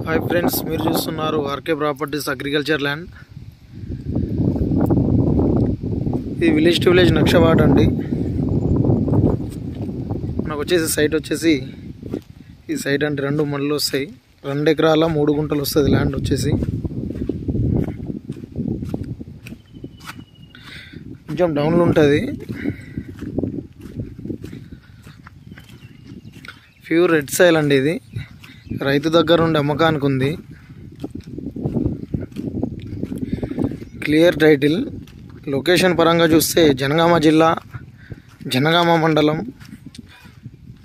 Hi friends, మీరు చూస్తున్నారు RK properties agriculture land. ఇది విలేజ్ టు విలేజ్ నక్షవాడ అండి. మనకు వచ్చేసి సైట్ వచ్చేసి ఈ సైట్ అంటే 2 మళ్ళీ వస్తాయి. 2 ఎకరాల 3 గుంటలు వస్తుంది ల్యాండ్ వచ్చేసి. కొంచెం డౌన్లో ఉంటుంది. ప్యూర్ రెడ్ సాయిల్ అండి. ఇది రైతు దగ్గర నుండి అమ్మకానికి ఉంది. Clear title. లొకేషన్ పరంగా చూస్తే జనగామ జిల్లా, జనగామ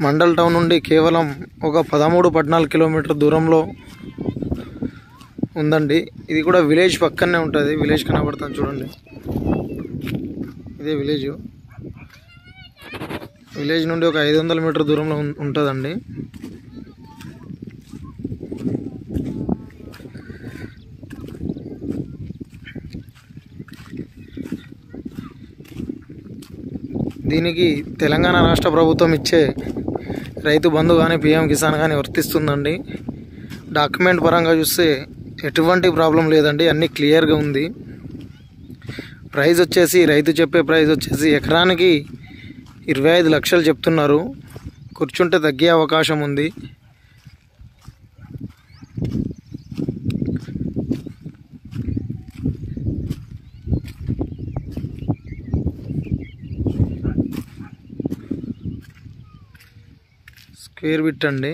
మండల్ టౌన్ నుండి కేవలం ఒక 13-14 కిలోమీటర్ దూరంలో ఉందండి. ఇది కూడా విలేజ్ పక్కనే ఉంటుంది. విలేజ్ కనబడుతుంది చూడండి, ఇదే విలేజ్. విలేజ్ నుండి ఒక 500 మీటర్ దూరంలో ఉంటుందండి. దీనికి తెలంగాణ రాష్ట్ర ప్రభుత్వం ఇచ్చే రైతు బంధు కానీ పిఎం కిసాన్ కానీ వర్తిస్తుందండి. డాక్యుమెంట్ పరంగా చూస్తే ఎటువంటి ప్రాబ్లం లేదండి, అన్నీ క్లియర్గా ఉంది. ప్రైస్ వచ్చేసి రైతు చెప్పే ప్రైస్ వచ్చేసి ఎకరానికి 25 లక్షలు చెప్తున్నారు. కూర్చుంటే తగ్గే అవకాశం ఉంది. స్క్వేర్ బిట్ అండి.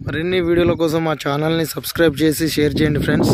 మరిన్ని వీడియోల కోసం మా ఛానల్ని సబ్స్క్రైబ్ చేసి షేర్ చేయండి ఫ్రెండ్స్.